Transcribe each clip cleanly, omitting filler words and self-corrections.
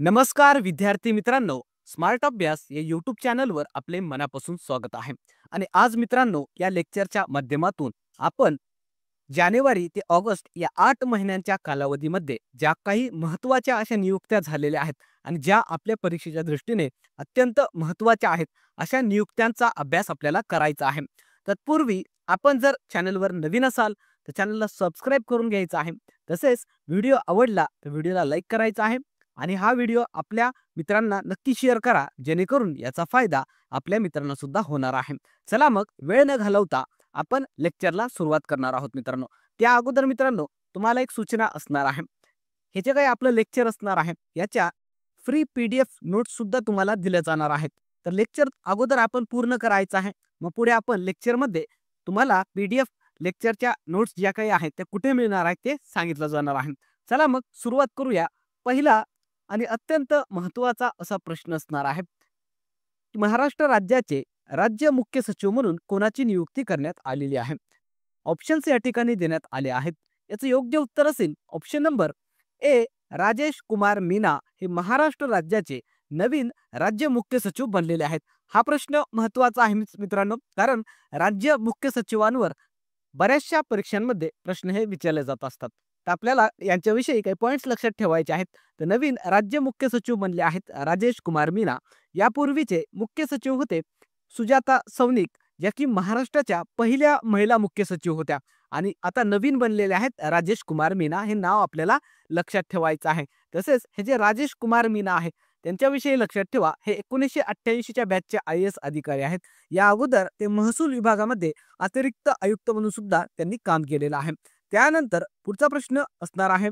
नमस्कार विद्यार्थी मित्रांनो, स्मार्ट अभ्यास या यूट्यूब चॅनलवर आपले मनापासून स्वागत आहे. आणि आज मित्रांनो, या लेक्चरच्या माध्यमातून आपण जानेवारी ते ऑगस्ट या 8 महिन्यांच्या कालावधीमध्ये ज्या काही महत्त्वाच्या अशा नियुक्त्या झालेल्या आहेत आणि ज्या आपल्या परीक्षेच्या दृष्टीने अत्यंत महत्त्वाच्या आहेत, अशा नियुक्त्यांचा अभ्यास आपल्याला करायचा आहे. तत्पूर्वी आपण जर चॅनलवर नवीन असाल तर चॅनलला सबस्क्राईब करून घ्यायचं आहे. तसेच व्हिडिओ आवडला तर व्हिडिओला लाईक करायचा आहे आणि हा व्हिडिओ आपल्या मित्रांना नक्की शेअर करा, जेणेकरून याचा फायदा आपल्या मित्रांना सुद्धा होणार आहे. चला मग वेळ न घालवता आपण लेक्चरला सुरुवात करणार आहोत मित्रांनो. त्या अगोदर मित्रांनो, तुम्हाला एक सूचना असणार आहे. हे जे काही आपलं लेक्चर असणार आहे याच्या फ्री पीडीएफ नोट्स सुद्धा तुम्हाला दिल्या जाणार आहेत. तर लेक्चर अगोदर आपण पूर्ण करायचं आहे. मग पुढे आपण लेक्चरमध्ये तुम्हाला पीडीएफ लेक्चरच्या नोट्स ज्या काही आहेत त्या कुठे मिळणार आहेत ते सांगितलं जाणार आहे. चला मग सुरुवात करूया. पहिला आणि अत्यंत महत्त्वाचा असा प्रश्न असणार आहे, की महाराष्ट्र राज्याचे राज्य मुख्य सचिव म्हणून कोणाची नियुक्ती करण्यात आलेली आहे? ऑप्शन्स या ठिकाणी देण्यात आले आहेत. याचं योग्य उत्तर असेल ऑप्शन नंबर ए, राजेश कुमार मीना हे महाराष्ट्र राज्याचे नवीन राज्य मुख्य सचिव बनलेले आहेत. हा प्रश्न महत्त्वाचा आहे मित्रांनो, कारण राज्य मुख्य सचिवांवर बऱ्याचशा परीक्षांमध्ये प्रश्न हे विचारले जात असतात. तर आपल्याला यांच्याविषयी काही पॉइंट्स लक्षात ठेवायचे आहेत. तर नवीन राज्य मुख्य सचिव बनले आहेत राजेश कुमार मीना. यापूर्वीचे मुख्य सचिव होते सुजाता सौनिक, ज्या की महाराष्ट्राच्या पहिल्या महिला मुख्य सचिव होत्या आणि आता नवीन बनलेले आहेत राजेश कुमार मीना. हे नाव आपल्याला लक्षात ठेवायचं आहे. तसेच हे जे राजेश कुमार मीना आहे त्यांच्याविषयी लक्षात ठेवा, हे 1988च्या बॅचचे IAS अधिकारी आहेत. या अगोदर ते महसूल विभागामध्ये अतिरिक्त आयुक्त म्हणून सुद्धा त्यांनी काम केलेलं आहे. त्यानंतर पुढचा प्रश्न असणार आहे,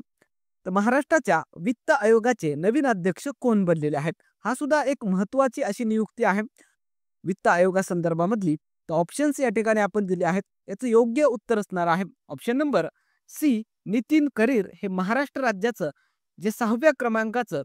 तर महाराष्ट्राच्या वित्त आयोगाचे नवीन अध्यक्ष कोण बनलेले आहेत? हा सुद्धा एक महत्त्वाची अशी नियुक्ती आहे वित्त आयोगासंदर्भामधली. तर ऑप्शन्स या ठिकाणी आपण दिले आहेत. याचं योग्य उत्तर असणार आहे ऑप्शन नंबर सी, नितीन करीर हे महाराष्ट्र राज्याचं जे 6व्या क्रमांकाचं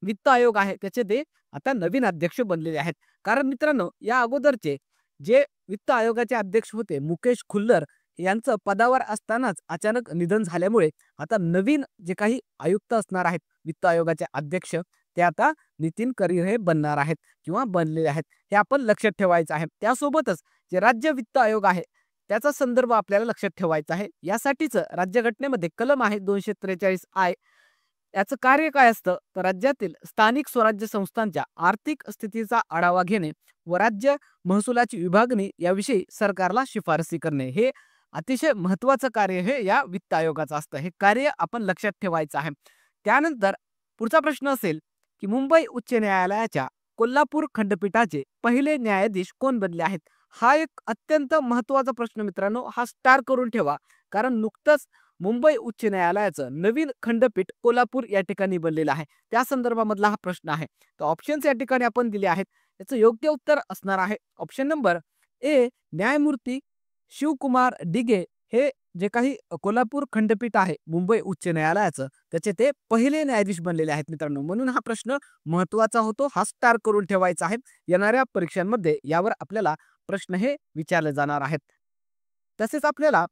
वित्त आयोग आहे त्याचे ते आता नवीन अध्यक्ष बनलेले आहेत. कारण मित्रांनो, या अगोदरचे जे वित्त आयोगाचे अध्यक्ष होते मुकेश खुल्लर, यांचं पदावर असतानाच अचानक निधन झाल्यामुळे आता नवीन जे काही आयुक्त असणार आहेत वित्त आयोगाचे अध्यक्ष, ते आता नितीन करीर हे बनणार आहेत किंवा बनलेले आहेत. हे आपण लक्षात ठेवायचं आहे. त्यासोबतच जे राज्य वित्त आयोग आहे त्याचा संदर्भ आपल्याला लक्षात ठेवायचा आहे. यासाठीच राज्यघटनेमध्ये कलम आहे 243I. याचं कार्य काय असतं, तर राज्यातील स्थानिक स्वराज्य संस्थांच्या आर्थिक स्थितीचा आढावा घेणे व राज्य महसुलाची विभागणी याविषयी सरकारला शिफारसी करणे. हे अतिशय महत्त्वाचं कार्य हे या वित्त आयोगाचं असतं. हे कार्य आपण लक्षात ठेवायचं आहे. त्यानंतर पुढचा प्रश्न असेल, की मुंबई उच्च न्यायालयाच्या कोल्हापूर खंडपीठाचे पहिले न्यायाधीश कोण बनले आहेत? हा एक अत्यंत महत्त्वाचा प्रश्न मित्रांनो. हा स्टार करून ठेवा, कारण नुकतंच मुंबई उच्च न्यायालयाचं नवीन खंडपीठ कोल्हापूर या ठिकाणी बनलेलं आहे. त्या संदर्भामधला हा प्रश्न आहे. तर ऑप्शन्स या ठिकाणी आपण दिले आहेत. याचं योग्य उत्तर असणार आहे ऑप्शन नंबर ए, न्यायमूर्ती शिवकुमार डिगे हे जे काही कोल्हापूर खंडपीठ आहे मुंबई उच्च न्यायालयाचं, त्याचे ते पहिले न्यायाधीश बनलेले आहेत मित्रांनो. म्हणून हा प्रश्न महत्त्वाचा होतो. हा स्टार करून ठेवायचा आहे. येणाऱ्या परीक्षांमध्ये यावर आपल्याला प्रश्न हे विचारले जाणार आहेत. तसेच आपल्याला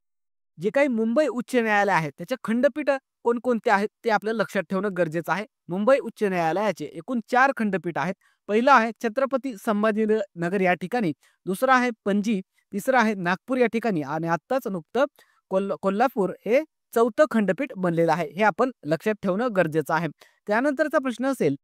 जे काही मुंबई उच्च न्यायालय आहे त्याचे खंडपीठ कोणकोणते आहेत ते आपल्याला लक्षात ठेवणं गरजेचं आहे. मुंबई उच्च न्यायालयाचे एकूण 4 खंडपीठ आहेत. पहिलं आहे छत्रपती संभाजीनगर या ठिकाणी, दुसरं आहे पणजी, तिसरं आहे नागपूर या ठिकाणी आणि आत्ताच नुकतं कोल्हापूर हे 4थं खंडपीठ बनलेलं आहे. हे आपण लक्षात ठेवणं गरजेचं आहे. त्यानंतरचा प्रश्न असेल,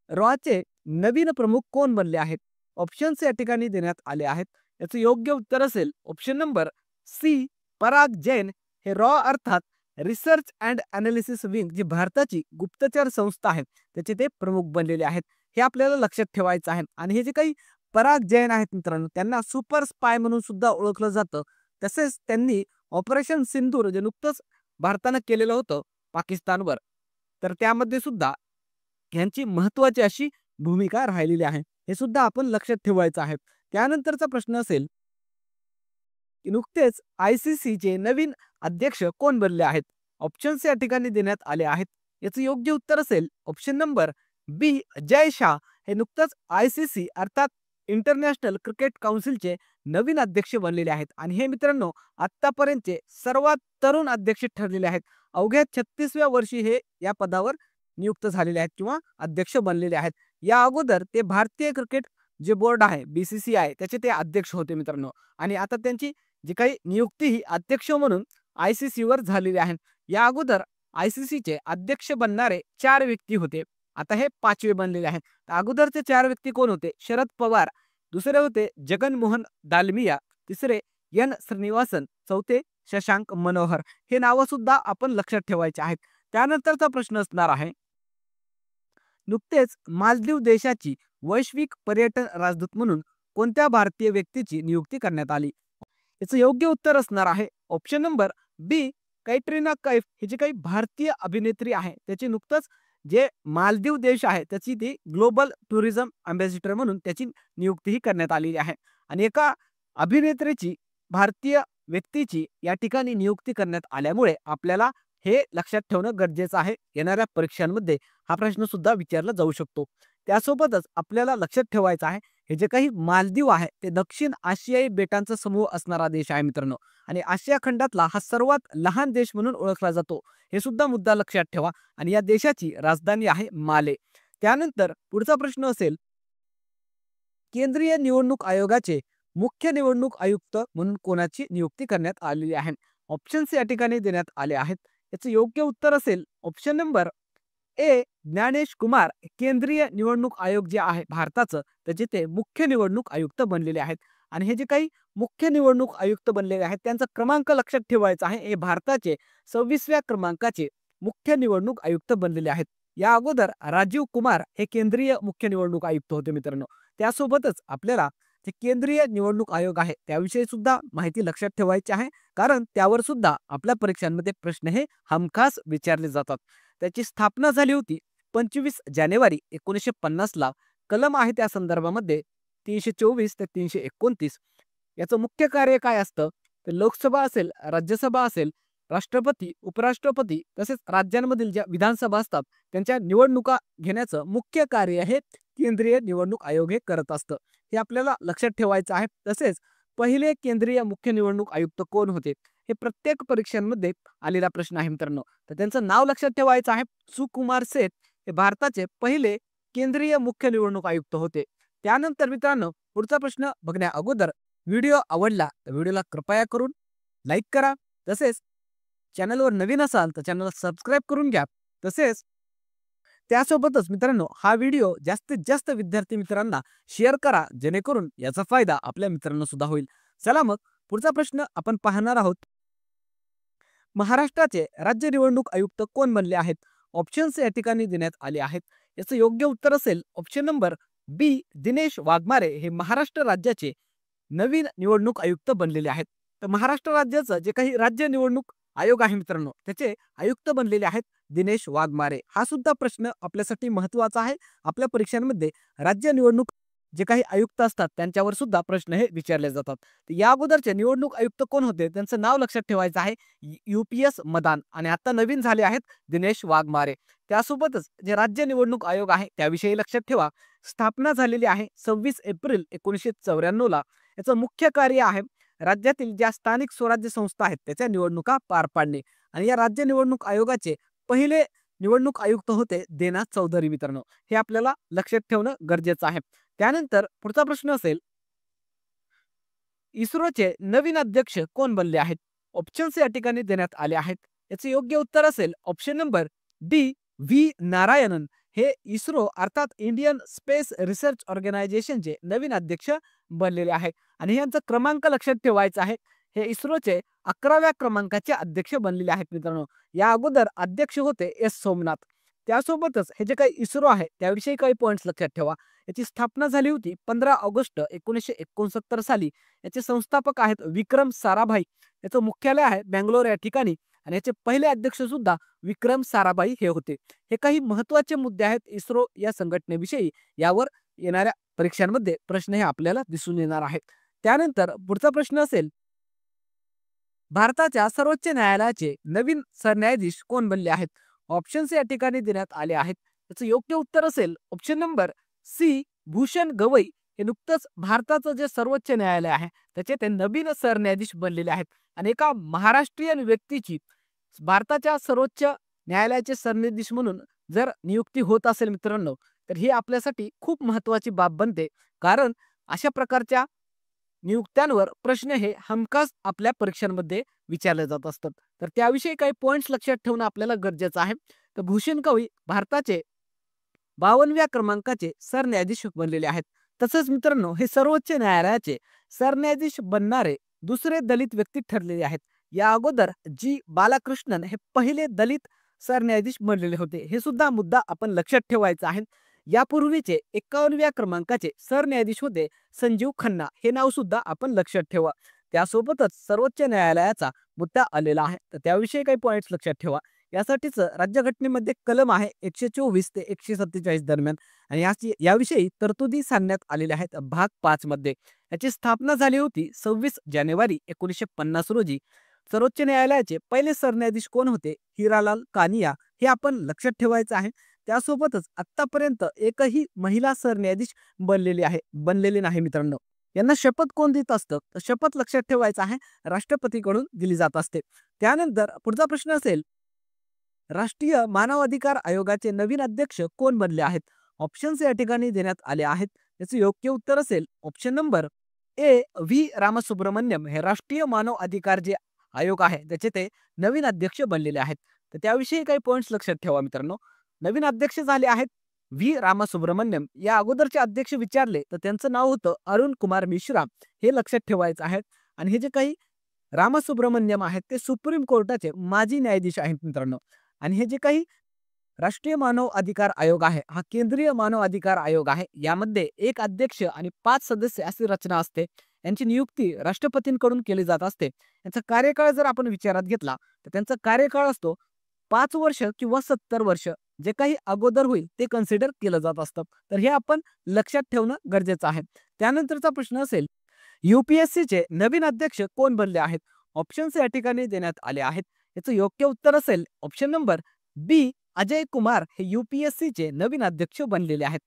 रॉचे नवीन प्रमुख कोण बनले आहेत? ऑप्शन्स या ठिकाणी देण्यात आले आहेत. याचं योग्य उत्तर असेल ऑप्शन नंबर सी, पराग जैन हे रॉ अर्थात रिसर्च अँड अनालिसिस विंग जी भारताची गुप्तचर संस्था आहे त्याचे ते प्रमुख बनलेले आहेत. हे आपल्याला लक्षात ठेवायचं आहे. आणि हे जे काही पराग जैन आहेत मित्रांनो, त्यांना सुपर स्पाय म्हणून सुद्धा ओळखलं जातं. तसेच त्यांनी ऑपरेशन सिंदूर जे नुकतंच भारतानं केलेलं होतं पाकिस्तानवर, तर त्यामध्ये सुद्धा यांची महत्त्वाची अशी भूमिका राहिलेली आहे. हे सुद्धा आपण लक्षात ठेवायचं आहे. त्यानंतरचा प्रश्न असेल, की नुकतेच ICCचे नवीन अध्यक्ष कोण बनले आहेत? ऑप्शन्स या ठिकाणी देण्यात आले आहेत. याचं योग्य उत्तर असेल ऑप्शन नंबर बी, जय शाह हे नुकतंच ICC अर्थात इंटरनॅशनल क्रिकेट काउन्सिलचे नवीन अध्यक्ष बनलेले आहेत. आणि हे मित्रांनो आतापर्यंतचे सर्वात तरुण अध्यक्ष ठरलेले आहेत. अवघ्या 36व्या वर्षी हे या पदावर नियुक्त झालेले आहेत किंवा अध्यक्ष बनलेले आहेत. या अगोदर ते भारतीय क्रिकेट जे बोर्ड आहे BCCI त्याचे ते अध्यक्ष होते मित्रांनो. आणि आता त्यांची जी काही नियुक्ती ही अध्यक्ष म्हणून ICC वर झालेली आहे. या अगोदर ICCचे अध्यक्ष बनणारे 4 व्यक्ती होते. आता हे 5वे बनलेले आहेत. अगोदरचे 4 व्यक्ती कोण होते? शरद पवार, दुसरे होते जगन मोहन दालमिया, तिसरे N श्रीनिवासन, चौथे शशांक मनोहर. हे नावं सुद्धा आपण लक्षात ठेवायचे आहेत. त्यानंतरचा प्रश्न असणार आहे, नुकतेच मालदीव देशाची वैश्विक पर्यटन राजदूत म्हणून कोणत्या भारतीय व्यक्तीची नियुक्ती करण्यात आली? याचं योग्य उत्तर असणार आहे ऑप्शन नंबर बी, कैटरीना कैफ. ही जी काही भारतीय अभिनेत्री आहे त्याची नुकतंच जे मालदीव देश आहे त्याची ती ग्लोबल टुरिझम अँबॅसिडर म्हणून त्याची नियुक्तीही करण्यात आलेली आहे. आणि एका अभिनेत्रीची, भारतीय व्यक्तीची या ठिकाणी नियुक्ती करण्यात आल्यामुळे आपल्याला हे लक्षात ठेवणं गरजेचं आहे. येणाऱ्या परीक्षांमध्ये हा प्रश्न सुद्धा विचारला जाऊ शकतो. त्यासोबतच आपल्याला लक्षात ठेवायचं आहे, हे जे काही मालदीव आहे ते दक्षिण आशियाई बेटांचा समूह असणारा देश आहे मित्रांनो. आणि आशिया खंडातला हा सर्वात लहान देश म्हणून ओळखला जातो. हे सुद्धा मुद्दा लक्षात ठेवा. आणि या देशाची राजधानी आहे माले. त्यानंतर पुढचा प्रश्न असेल, केंद्रीय निवडणूक आयोगाचे मुख्य निवडणूक आयुक्त म्हणून कोणाची नियुक्ती करण्यात आलेली आहे? ऑप्शन्स या ठिकाणी देण्यात आले आहेत. याचं योग्य उत्तर असेल option number A, Gyanesh Kumar. केंद्रीय निवडणूक आयोग जे आहे भारताचं त्याचे ते मुख्य निवडणूक आयुक्त बनलेले आहेत. आणि हे जे काही मुख्य निवडणूक आयुक्त बनलेले आहेत त्यांचा क्रमांक लक्षात ठेवायचा आहे. हे भारताचे 26व्या क्रमांकाचे मुख्य निवडणूक आयुक्त बनलेले आहेत. या अगोदर राजीव कुमार हे केंद्रीय मुख्य निवडणूक आयुक्त होते मित्रांनो. त्यासोबतच आपल्याला जे केंद्रीय निवडणूक आयोग आहे त्याविषयी सुद्धा माहिती लक्षात ठेवायची आहे, कारण त्यावर सुद्धा आपल्या परीक्षांमध्ये प्रश्न हे हमखास विचारले जातात. त्याची स्थापना झाली होती 25 जानेवारी 1950 ला. कलम आहे त्या संदर्भामध्ये 324 ते 329. याचं मुख्य कार्य काय असतं? तर लोकसभा असेल, राज्यसभा असेल, राष्ट्रपती, उपराष्ट्रपती तसेच राज्यांमधील ज्या विधानसभा असतात त्यांच्या निवडणुका घेण्याचं मुख्य कार्य हे केंद्रीय निवडणूक आयोग हे करत असतं. हे आपल्याला लक्षात ठेवायचं आहे. तसेच पहिले केंद्रीय मुख्य निवडणूक आयुक्त कोण होते? हे प्रत्येक परीक्षांमध्ये आलेला प्रश्न आहे मित्रांनो. तर त्यांचं नाव लक्षात ठेवायचं आहे. सुकुमार सेठ हे भारताचे पहिले केंद्रीय मुख्य निवडणूक आयुक्त होते. त्यानंतर मित्रांनो पुढचा प्रश्न बघण्या अगोदर व्हिडिओ आवडला तर व्हिडिओला कृपया करून लाईक करा. तसेच चॅनलवर नवीन असाल तर चॅनलला सबस्क्राईब करून घ्या. तसेच त्यासोबतच मित्रांनो हा व्हिडिओ जास्तीत जास्त विद्यार्थी मित्रांना शेअर करा, जेणेकरून याचा फायदा आपल्या मित्रांना सुद्धा होईल. चला मग पुढचा प्रश्न आपण पाहणार आहोत. महाराष्ट्राचे राज्य निवडणूक आयुक्त कोण बनले आहेत? ऑप्शन्स या ठिकाणी देण्यात आले आहेत. याचं योग्य उत्तर असेल ऑप्शन नंबर बी, दिनेश वाघमारे हे महाराष्ट्र राज्याचे नवीन निवडणूक आयुक्त बनलेले आहेत. तर महाराष्ट्र राज्याचं जे काही राज्य निवडणूक आयोग आहे मित्रांनो त्याचे आयुक्त बनलेले आहेत दिनेश वाघमारे. हा सुद्धा प्रश्न आपल्यासाठी महत्त्वाचा आहे. आपल्या परीक्षांमध्ये राज्य निवडणूक जे काही आयुक्त असतात त्यांच्यावर सुद्धा प्रश्न हे विचारले जातात. या अगोदरचे निवडणूक आयुक्त कोण होते? त्यांचं नाव लक्षात ठेवायचं आहे UPS मदान. आणि आता नवीन झाले आहेत दिनेश वाघमारे. त्यासोबतच जे राज्य निवडणूक आयोग आहे त्याविषयी लक्षात ठेवा. स्थापना झालेली आहे 26 एप्रिल 1994 ला. याचं मुख्य कार्य आहे राज्यातील ज्या स्थानिक स्वराज्य संस्था आहेत त्याच्या निवडणुका पार पाडणे. आणि या राज्य निवडणूक आयोगाचे पहिले निवडणूक आयुक्त होते देना चौधरी मित्रांनो. हे आपल्याला लक्षात ठेवणं गरजेचं आहे. त्यानंतर पुढचा प्रश्न असेल, इस्रोचे नवीन अध्यक्ष कोण बनले आहेत? ऑप्शन्स या ठिकाणी देण्यात आले आहेत. याचे योग्य उत्तर असेल option number D, V Narayanan. हे इस्रो अर्थात इंडियन स्पेस रिसर्च ऑर्गनायझेशनचे नवीन अध्यक्ष बनलेले आहेत. आणि यांचा क्रमांक लक्षात ठेवायचा आहे. हे इस्रोचे 11व्या क्रमांकाचे अध्यक्ष बनलेले आहेत मित्रांनो. या अगोदर अध्यक्ष होते S सोमनाथ. त्यासोबतच हे जे काही इस्रो आहे त्याविषयी काही पॉइंट्स लक्षात ठेवा. याची स्थापना झाली होती 15 ऑगस्ट 1969 साली. याचे संस्थापक आहेत विक्रम साराभाई. याचं मुख्यालय आहे बेंगलोर या ठिकाणी. आणि याचे पहिले अध्यक्ष सुद्धा विक्रम साराभाई हे होते. हे काही महत्त्वाचे मुद्दे आहेत इस्रो या संघटनेविषयी. यावर येणाऱ्या परीक्षांमध्ये प्रश्न हे आपल्याला दिसून येणार आहेत. त्यानंतर पुढचा प्रश्न असेल, भारताच्या सर्वोच्च न्यायालयाचे नवीन सरन्यायाधीश कोण बनले आहेत? ऑप्शन्स या ठिकाणी देण्यात आले आहेत. याचं योग्य उत्तर असेल option number C, Bhushan Gavai. हे नुकतंच भारताचं जे सर्वोच्च न्यायालय आहे त्याचे ते नवीन सरन्यायाधीश बनलेले आहेत. आणि एका महाराष्ट्रीयन व्यक्तीची भारताच्या सर्वोच्च न्यायालयाचे सरन्यायाधीश म्हणून जर नियुक्ती होत असेल मित्रांनो, तर ही आपल्यासाठी खूप महत्त्वाची बाब बनते. कारण अशा प्रकारच्या नियुक्त्यांवर प्रश्न हे हमखास आपल्या परीक्षांमध्ये विचारले जात असतात. तर त्याविषयी काही पॉइंट्स लक्षात ठेवणं आपल्याला गरजेचं आहे. तर भूषण गवई भारताचे 52व्या क्रमांकाचे सरन्यायाधीश बनलेले आहेत. तसंच मित्रांनो, हे सर्वोच्च न्यायालयाचे सरन्यायाधीश बनणारे दुसरे दलित व्यक्ती ठरलेले आहेत. या अगोदर जी बालाकृष्णन हे पहिले दलित सरन्यायाधीश बनलेले होते. हे सुद्धा मुद्दा आपण लक्षात ठेवायचा आहे. यापूर्वीचे 51व्या क्रमांकाचे सरन्यायाधीश होते संजीव खन्ना. हे नाव सुद्धा आपण लक्षात ठेवा. त्यासोबतच सर्वोच्च न्यायालयाचा मुद्दा आलेला आहे. तर त्याविषयी काही पॉइंट्स लक्षात ठेवा. यासाठीच राज्यघटनेमध्ये कलम आहे 124 ते 147 दरम्यान आणि याविषयी तरतुदी सांगण्यात आलेल्या आहेत भाग 5 मध्ये. याची स्थापना झाली होती 26 जानेवारी 1950 रोजी. सर्वोच्च न्यायालयाचे पहिले सरन्यायाधीश कोण होते? हिरालाल कानिया. हे आपण लक्षात ठेवायचं आहे. त्यासोबतच आतापर्यंत एकही महिला सरन्यायाधीश बनलेले नाही मित्रांनो. यांना शपथ कोण देत असतं? तर शपथ लक्षात ठेवायचं आहे, राष्ट्रपतीकडून दिली जात असते. त्यानंतर पुढचा प्रश्न असेल, राष्ट्रीय मानवाधिकार आयोगाचे नवीन अध्यक्ष कोण बनले आहेत? ऑप्शन्स या ठिकाणी देण्यात आले आहेत. याचे योग्य उत्तर असेल option number A V Ramasubramanian. हे राष्ट्रीय मानव अधिकार जे आयोग आहे त्याचे ते नवीन अध्यक्ष बनलेले आहेत. तर त्याविषयी काही पॉइंट्स लक्षात ठेवा मित्रांनो. नवीन अध्यक्ष झाले आहेत व्ही रामसुब्रमण्यम. या अगोदरचे अध्यक्ष विचारले तर त्यांचं नाव होतं अरुण कुमार मिश्रा. हे लक्षात ठेवायचं आहे. आणि हे जे काही रामसुब्रमण्यम आहेत ते सुप्रीम कोर्टाचे माजी न्यायाधीश आहेत मित्रांनो. आणि हे जे काही राष्ट्रीय मानव अधिकार आयोग आहे हा केंद्रीय मानव अधिकार आयोग आहे. यामध्ये एक अध्यक्ष आणि 5 सदस्य अशी रचना असते. यांची नियुक्ती राष्ट्रपतींकडून केली जात असते. यांचा कार्यकाळ जर आपण विचारात घेतला तर त्यांचा कार्यकाळ असतो 5 वर्ष किंवा 70 वर्ष. जे काही अगोदर होईल ते कन्सिडर केलं जात असतं. तर हे आपण लक्षात ठेवणं गरजेचं आहे. त्यानंतरचा प्रश्न असेल, यूपीएससीचे नवीन अध्यक्ष कोण बनले आहेत? ऑप्शन्स या ठिकाणी देण्यात आले आहेत. याचं योग्य उत्तर असेल ऑप्शन नंबर बी अजय कुमार. हे यूपीएससीचे नवीन अध्यक्ष बनलेले आहेत.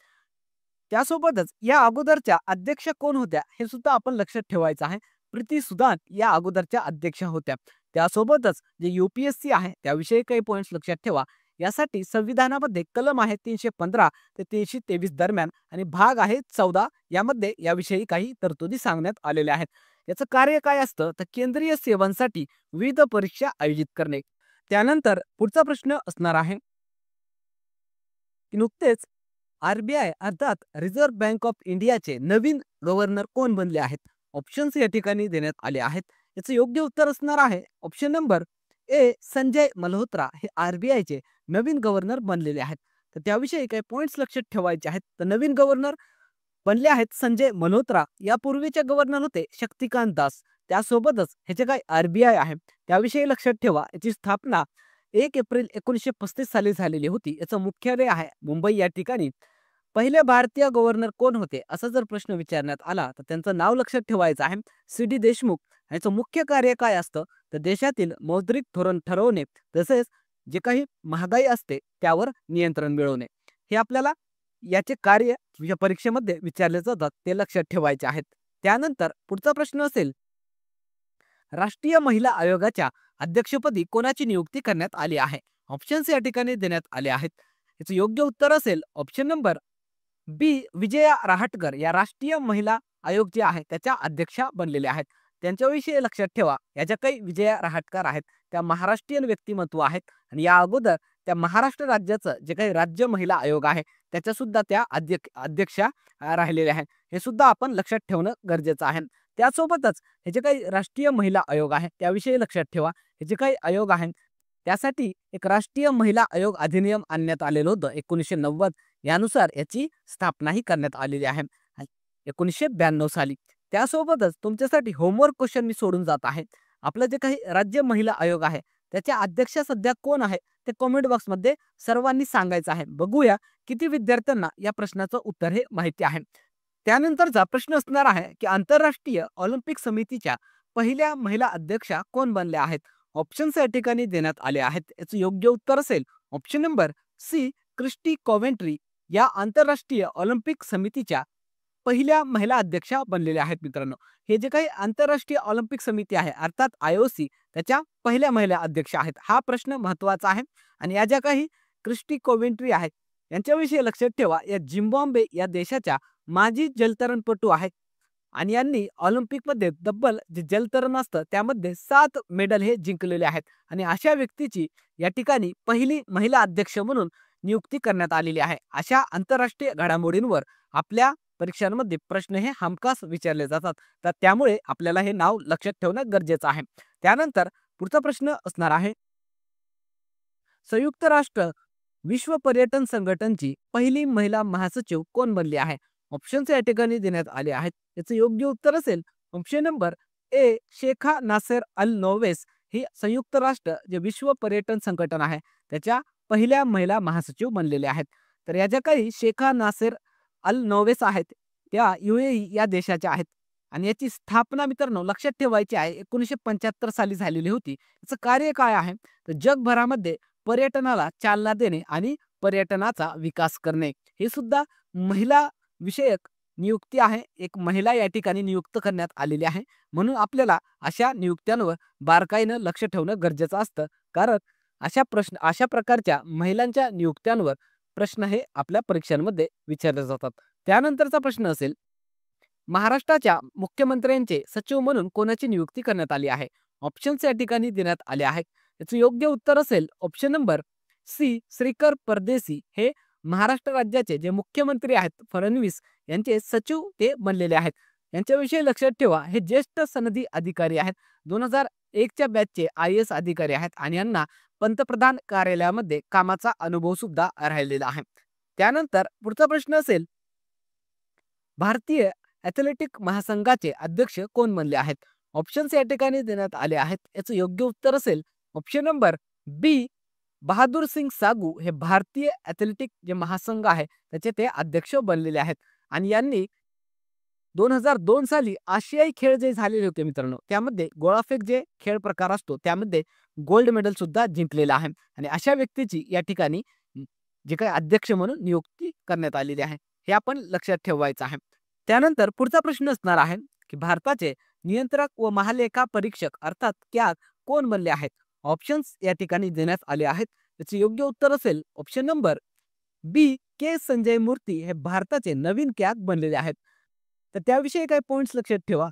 त्यासोबतच या अगोदरच्या अध्यक्ष कोण होत्या हे सुद्धा आपण लक्षात ठेवायचं आहे. प्रीती सुदान या अगोदरच्या अध्यक्ष होत्या. त्यासोबतच जे यूपीएससी आहे त्याविषयी काही पॉइंट्स लक्षात ठेवा. यासाठी संविधानामध्ये कलम आहे 315 ते 323 दरम्यान आणि भाग आहे 14. यामध्ये याविषयी काही तरतुदी सांगण्यात आलेल्या आहेत. याचं कार्य काय असतं तर केंद्रीय सेवांसाठी विविध परीक्षा आयोजित करणे. त्यानंतर पुढचा प्रश्न असणार आहे की नुकतेच आरबीआय अर्थात रिझर्व्ह बँक ऑफ इंडियाचे नवीन गव्हर्नर कोण बनले आहेत? ऑप्शन्स या ठिकाणी देण्यात आले आहेत. याचं योग्य उत्तर असणार आहे ऑप्शन नंबर ए संजय मल्होत्रा. हे आरबीआयचे नवीन गव्हर्नर बनलेले आहेत. तर त्याविषयी काही पॉइंट्स लक्षात ठेवायचे आहेत. तर नवीन गव्हर्नर बनले आहेत संजय मल्होत्रा. यापूर्वीचे गव्हर्नर होते शक्तिकांत दास. त्यासोबतच हे जे काही आरबीआय आहे त्याविषयी लक्षात ठेवा. याची स्थापना 1 एप्रिल 1935 साली झालेली होती. याचं मुख्यालय आहे मुंबई या ठिकाणी. पहिले भारतीय गव्हर्नर कोण होते असा जर प्रश्न विचारण्यात आला तर त्यांचं नाव लक्षात ठेवायचं आहे सी डी देशमुख. याचं मुख्य कार्य काय असतं तर देशातील मौद्रिक धोरण ठरवणे तसेच जे काही महागाई असते त्यावर नियंत्रण मिळवणे. हे आपल्याला याचे कार्य या परीक्षेमध्ये विचारले जातात ते लक्षात ठेवायचे आहेत. त्यानंतर पुढचा प्रश्न असेल, राष्ट्रीय महिला आयोगाच्या अध्यक्षपदी कोणाची नियुक्ती करण्यात आली आहे? ऑप्शन्स या ठिकाणी देण्यात आले आहेत. याचं योग्य उत्तर असेल ऑप्शन नंबर बी विजया रहाटकर. या राष्ट्रीय महिला आयोग जे आहे त्याच्या अध्यक्षा बनलेल्या आहेत. त्यांच्याविषयी लक्षात ठेवा. या ज्या काही विजया रहाटकर आहेत त्या महाराष्ट्रीयन व्यक्तिमत्व आहेत आणि या अगोदर त्या महाराष्ट्र राज्याचं जे काही राज्य महिला आयोग आहे त्याच्या सुद्धा त्या अध्यक्षा राहिलेल्या आहेत. हे सुद्धा आपण लक्षात ठेवणं गरजेचं आहे. त्यासोबतच हे जे काही राष्ट्रीय महिला आयोग आहे त्याविषयी लक्षात ठेवा. हे जे काही आयोग आहेत त्यासाठी एक राष्ट्रीय महिला आयोग अधिनियम आणण्यात आलेलं होतं 1990. यानुसार याची स्थापनाही करण्यात आलेली आहे 1992 साली. त्यासोबतच तुमच्यासाठी होमवर्क क्वेश्चन मी सोडून जात आहे. आपलं जे काही राज्य महिला आयोग आहे त्याच्या अध्यक्ष सध्या कोण आहे ते कमेंट बॉक्स मध्ये सर्वांनी सांगायचं आहे. बघूया किती विद्यार्थ्यांना या प्रश्नाचं उत्तर हे माहिती आहे. त्यानंतरचा प्रश्न असणार आहे की आंतरराष्ट्रीय ऑलिम्पिक समितीच्या पहिल्या महिला अध्यक्षा कोण बनल्या आहेत? ऑप्शन्स या ठिकाणी देण्यात आले आहेत. याचं योग्य उत्तर असेल ऑप्शन नंबर सी क्रिस्टी कॉव्हेंट्री. या आंतरराष्ट्रीय ऑलिम्पिक समितीच्या पहिल्या महिला अध्यक्षा बनलेल्या आहेत मित्रांनो. हे जे काही आंतरराष्ट्रीय ऑलिम्पिक समिती आहे अर्थात IOC त्याच्या पहिल्या महिला अध्यक्ष आहेत? हा प्रश्न महत्त्वाचा आहे. आणि या ज्या काही क्रिस्टी कोवेंट्री आहेत यांच्याविषयी लक्षात ठेवा. या झिम्बाब्वे या देशाच्या माजी जलतरणपटू आहेत आणि यांनी ऑलिम्पिकमध्ये तब्बल जे जलतरण असतं त्यामध्ये 7 मेडल हे जिंकलेले आहेत. आणि अशा व्यक्तीची या ठिकाणी पहिली महिला अध्यक्ष म्हणून नियुक्ती करण्यात आलेली आहे. अशा आंतरराष्ट्रीय घडामोडींवर आपल्या परीक्षांमध्ये प्रश्न हे हमखास विचारले जातात. तर त्यामुळे आपल्याला हे नाव लक्षात ठेवणं गरजेचं आहे. त्यानंतर पुढचा प्रश्न असणार आहे, संयुक्त राष्ट्र विश्व पर्यटन संघटनेची पहिली महिला महासचिव कोण बनली आहे? ऑप्शन्स या ठिकाणी देण्यात आले आहेत. याचं योग्य उत्तर असेल option number A, Sheikha Nasser Al Nowais ही संयुक्त राष्ट्र जे विश्व पर्यटन संघटना आहे त्याच्या पहिल्या महिला महासचिव बनलेल्या आहेत. तर या ज्या काही शेखा नासेर अल नोवेस आहेत त्या UAE या देशाच्या आहेत आणि याची स्थापना मित्रांनो लक्षात ठेवायची आहे 1975 साली झालेली होती. याचं कार्य काय आहे तर जगभरामध्ये पर्यटनाला चालना देणे आणि पर्यटनाचा विकास करणे. हे सुद्धा महिला विषयक नियुक्ती आहे. एक महिला या ठिकाणी नियुक्त करण्यात आलेली आहे. म्हणून आपल्याला अशा नियुक्त्यांवर बारकाईनं लक्ष ठेवणं गरजेचं असतं. कारण अशा प्रकारच्या महिलांच्या नियुक्त्यांवर प्रश्न हे आपल्या परीक्षांमध्ये विचारले जातात. त्यानंतरचा प्रश्न असेल, महाराष्ट्राच्या मुख्यमंत्र्यांचे सचिव म्हणून कोणाची नियुक्ती करण्यात आली आहे? ऑप्शन्स या ठिकाणी देण्यात आले आहेत. याचं योग्य उत्तर असेल ऑप्शन नंबर सी, श्रीकर परदेशी हे महाराष्ट्र राज्याचे जे मुख्यमंत्री आहेत फडणवीस यांचे सचिव ते बनलेले आहेत. यांच्याविषयी लक्षात ठेवा, हे ज्येष्ठ सनदी अधिकारी आहेत. 2001च्या बॅचचे IAS अधिकारी आहेत आणि यांना पंतप्रधान कार्यालयामध्ये कामाचा अनुभव सुद्धा राहिलेला आहे. त्यानंतर पुढचा प्रश्न असेल, भारतीय ॲथलेटिक महासंघाचे अध्यक्ष कोण बनले आहेत? ऑप्शन्स या ठिकाणी देण्यात आले आहेत. याचं योग्य उत्तर असेल ऑप्शन नंबर बी, बहादूर सिंग सागू हे भारतीय ॲथलेटिक जे महासंघ आहे त्याचे ते अध्यक्ष बनलेले आहेत. आणि यांनी 2002 साली आशियाई खेळ जे झालेले होते मित्रांनो त्यामध्ये गोळाफेक जे खेळ प्रकार असतो त्यामध्ये गोल्ड मेडल सुद्धा जिंकलेला आहे. आणि अशा व्यक्तीची या ठिकाणी जे काही अध्यक्ष म्हणून नियुक्ती करण्यात आलेली आहे हे आपण लक्षात ठेवायचं आहे. त्यानंतर पुढचा प्रश्न असणार आहे की भारताचे नियंत्रक व महालेखा परीक्षक अर्थात कॅग कोण बनले आहेत? ऑप्शन्स या ठिकाणी देण्यात आले आहेत. याचे योग्य उत्तर असेल ऑप्शन नंबर बी, के संजय मूर्ती हे भारताचे नवीन कॅग बनलेले आहेत. तर त्याविषयी काही पॉइंट्स लक्षात ठेवा.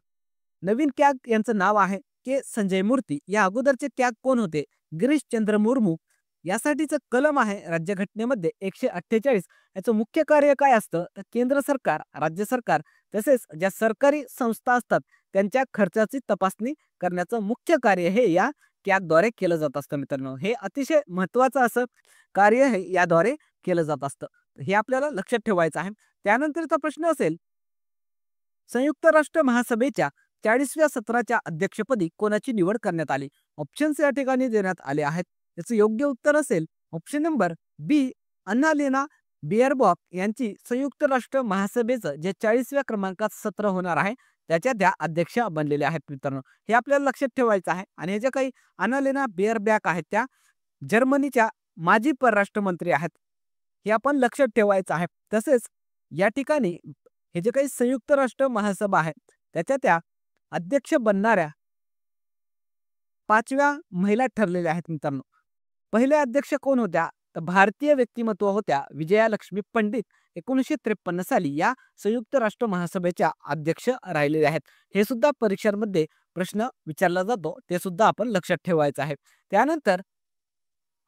नवीन कॅग यांचं नाव आहे के संजय मूर्ती. या अगोदरचे कॅग कोण होते? गिरीशचंद्र मुर्मू. यासाठीचं कलम आहे राज्यघटनेमध्ये 148. याचं मुख्य कार्य काय असतं तर केंद्र सरकार, राज्य सरकार तसेच ज्या सरकारी संस्था असतात त्यांच्या खर्चाची तपासणी करण्याचं मुख्य कार्य हे या कॅगद्वारे केलं जात असतं मित्रांनो. हे अतिशय महत्त्वाचं असं कार्य हे याद्वारे केलं जात असतं. हे आपल्याला लक्षात ठेवायचं आहे. त्यानंतरचा प्रश्न असेल, संयुक्त राष्ट्र महासभेच्या 40व्या सत्राच्या अध्यक्षपदी कोणाची निवड करण्यात आली? ऑप्शन्स या ठिकाणी देण्यात आले आहेत. याचं योग्य उत्तर असेल ऑप्शन नंबर बी, अन्नालेना बिअरबॉक यांची संयुक्त राष्ट्र महासभेचं जे 40व्या क्रमांकात सत्र होणार आहे त्याच्या त्या अध्यक्ष बनलेल्या आहेत मित्रांनो. हे आपल्याला लक्षात ठेवायचं आहे. आणि हे जे काही अन्नालेना बिअरबॅक आहेत त्या जर्मनीच्या माजी परराष्ट्र मंत्री आहेत. हे आपण लक्षात ठेवायचं आहे. तसेच या ठिकाणी हे जे काही संयुक्त राष्ट्र महासभा आहे त्याच्या त्या अध्यक्ष बनणाऱ्या 5व्या महिला ठरलेल्या आहेत मित्रांनो. पहिल्या अध्यक्ष कोण होत्या तर भारतीय व्यक्तिमत्व होत्या विजयालक्ष्मी पंडित. 1953 साली या संयुक्त राष्ट्र महासभेच्या अध्यक्ष राहिलेले आहेत. हे सुद्धा परीक्षांमध्ये प्रश्न विचारला जातो, ते सुद्धा आपण लक्षात ठेवायचं आहे. त्यानंतर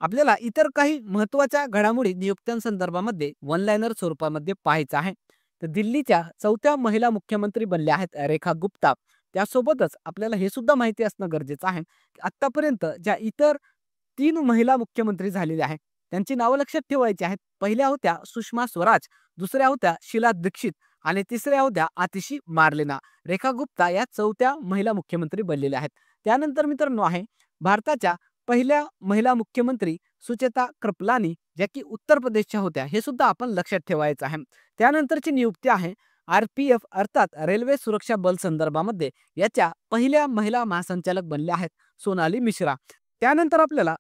आपल्याला इतर काही महत्त्वाच्या घडामोडी नियुक्त्यांसंदर्भामध्ये वन लाइनर स्वरूपामध्ये पाहायचं आहे. तर दिल्लीच्या 4थ्या महिला मुख्यमंत्री बनल्या आहेत रेखा गुप्ता. त्यासोबतच आपल्याला हे सुद्धा माहिती असणं गरजेचं आहे की आतापर्यंत ज्या इतर 3 महिला मुख्यमंत्री झालेल्या आहेत त्यांची नावं लक्षात ठेवायची आहेत. पहिल्या होत्या सुषमा स्वराज, दुसऱ्या होत्या शीला दीक्षित आणि तिसऱ्या होत्या आतिशी मार्लेना. रेखा गुप्ता या 4थ्या महिला मुख्यमंत्री बनलेल्या आहेत. त्यानंतर मित्रांनो आहे भारताच्या पहिल्या महिला मुख्यमंत्री सुचेता कृपलानी ज्या की उत्तर प्रदेशच्या होत्या. हे सुद्धा आपण लक्षात ठेवायचं आहे. त्यानंतरची नियुक्ती आहे RPF अर्थात रेल्वे सुरक्षा बल संदर्भामध्ये याच्या पहिल्या महिला महासंचालक बनल्या आहेत सोनाली मिश्रा. त्यानंतर आपल्याला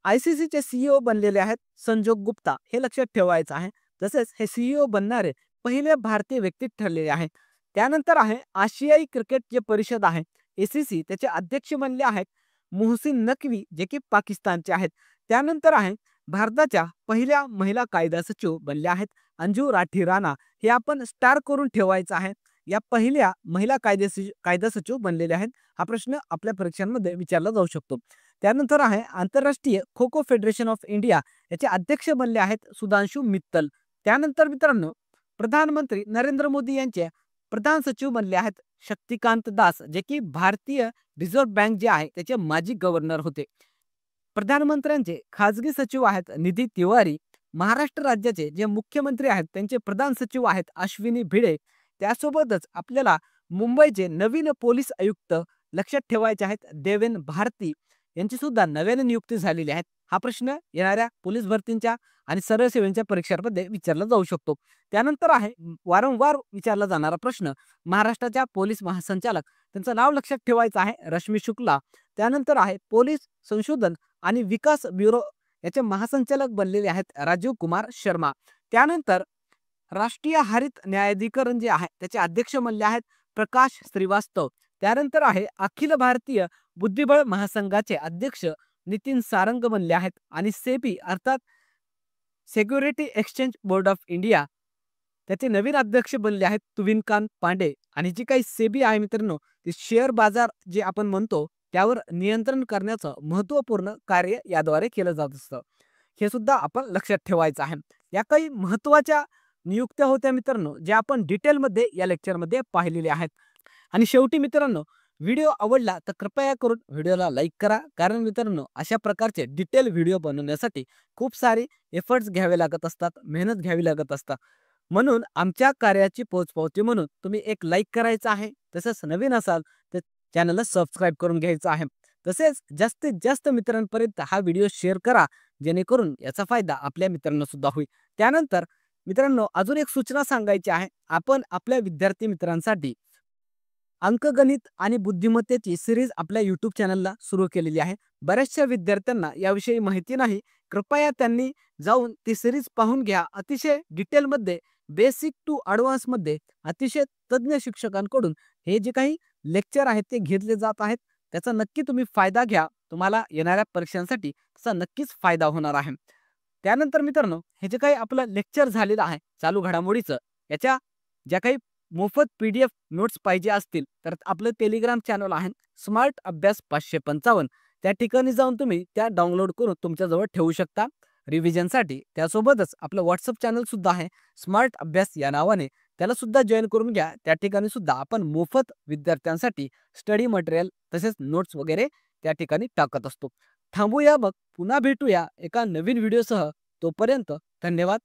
ICCचे CEO बनलेले आहेत संजोग गुप्ता. हे लक्षात ठेवायचं आहे. तसेच हे CEO बनणारे पहिले भारतीय व्यक्ती ठरलेले आहेत. त्यानंतर आहे आशियाई क्रिकेट जे परिषद आहे ACC त्याचे अध्यक्ष बनले आहेत मोहसिन नकवी जे की पाकिस्तानचे आहेत. त्यानंतर आहे भारताच्या पहिल्या महिला कायदा सचिव बनल्या आहेत अंजू राठी राणा. हे आपण स्टार करून ठेवायचं आहे. या पहिल्या महिला कायदा सचिव बनलेल्या आहेत. हा प्रश्न आपल्या परीक्षांमध्ये विचारला जाऊ शकतो. त्यानंतर आहे आंतरराष्ट्रीय kho kho federation of India याचे अध्यक्ष बनले आहेत सुधांशु मित्तल. त्यानंतर मित्रांनो प्रधानमंत्री नरेंद्र मोदी यांचे प्रधान सचिव बनले आहेत शक्तिकांत दास जे की भारतीय रिझर्व्ह बँक जे आहे त्याचे माजी गव्हर्नर होते. प्रधानमंत्र्यांचे खाजगी सचिव आहेत निधी तिवारी. महाराष्ट्र राज्याचे जे मुख्यमंत्री आहेत त्यांचे प्रधान सचिव आहेत अश्विनी भिडे. त्यासोबतच आपल्याला मुंबईचे नवीन पोलीस आयुक्त लक्षात ठेवायचे आहेत देवेन भारती. यांची सुद्धा नव्याने नियुक्ती झालेली आहे. हा प्रश्न येणाऱ्या पोलीस भरतींच्या आणि सरळ सेवेच्या परीक्षांमध्ये विचारला जाऊ शकतो. त्यानंतर आहे वारंवार विचारला जाणारा प्रश्न महाराष्ट्राच्या पोलीस महासंचालक त्यांचं नाव लक्षात ठेवायचं आहे रश्मी शुक्ला. त्यानंतर आहे पोलीस संशोधन आणि विकास ब्युरो याचे महासंचालक बनलेले आहेत राजीव कुमार शर्मा. त्यानंतर राष्ट्रीय हरित न्यायाधिकरण जे आहे त्याचे अध्यक्ष बनले आहेत प्रकाश श्रीवास्तव. त्यानंतर आहे अखिल भारतीय बुद्धिबळ महासंघाचे अध्यक्ष नितीन सारंग बनले आहेत आणि सेबी अर्थात security exchange board of India त्याचे नवीन अध्यक्ष बनले आहेत तुविनकांत पांडे. आणि जी काही सेबी आहे मित्रांनो ते शेअर बाजार जे आपण म्हणतो त्यावर नियंत्रण करण्याचं महत्त्वपूर्ण कार्य याद्वारे केलं जात असतं. हे सुद्धा आपण लक्षात ठेवायचं आहे. या काही महत्त्वाच्या नियुक्त्या होत्या मित्रांनो ज्या आपण डिटेलमध्ये या लेक्चरमध्ये पाहिलेल्या आहेत. आणि शेवटी मित्रांनो व्हिडिओ आवडला तर कृपया करून व्हिडिओला लाईक करा. कारण मित्रांनो अशा प्रकारचे डिटेल व्हिडिओ बनवण्यासाठी खूप सारे एफर्ट्स घ्यावे लागत असतात, मेहनत घ्यावी लागत असतात. म्हणून आमच्या कार्याची पोचपावती म्हणून तुम्ही एक लाईक करायचं आहे. तसंच नवीन असाल तर चॅनलला सबस्क्राईब करून घ्यायचं आहे. तसेच जास्तीत जास्त मित्रांपर्यंत हा व्हिडिओ शेअर करा जेणेकरून याचा फायदा आपल्या मित्रांना सुद्धा होईल. त्यानंतर मित्रांनो अजून एक सूचना सांगायची आहे. आपण आपल्या विद्यार्थी मित्रांसाठी अंकगणित आणि बुद्धिमत्तेची सिरीज आपल्या यूट्यूब चॅनलला सुरू केलेली आहे. बऱ्याचशा विद्यार्थ्यांना याविषयी माहिती नाही. कृपया त्यांनी जाऊन ती सिरीज पाहून घ्या. अतिशय डिटेलमध्ये बेसिक टू ॲडव्हान्स मध्ये अतिशय तज्ञ शिक्षकांकडून हे जे काही लेक्चर आहेत ते घेतले जात आहेत. त्याचा नक्की तुम्ही फायदा घ्या. तुम्हाला येणाऱ्या परीक्षांसाठी त्याचा नक्कीच फायदा होणार आहे. त्यानंतर मित्रांनो हे जे काही आपलं लेक्चर झालेलं आहे चालू घडामोडीचं याच्या ज्या काही मोफत PDF नोट्स पाहिजे असतील तर आपलं टेलिग्राम चॅनल आहे स्मार्ट अभ्यास 555. त्या ठिकाणी जाऊन तुम्ही त्या डाउनलोड करून तुमच्याजवळ ठेवू शकता रिव्हिजनसाठी. त्यासोबतच आपलं व्हॉट्सअप चॅनल सुद्धा आहे स्मार्ट अभ्यास या नावाने. त्याला सुद्धा जॉईन करून घ्या. त्या ठिकाणी सुद्धा आपण मोफत विद्यार्थ्यांसाठी स्टडी मटेरियल तसेच नोट्स वगैरे त्या ठिकाणी टाकत असतो. थांबूया मग पुन्हा भेटूया एका नवीन व्हिडिओसह. तोपर्यंत धन्यवाद.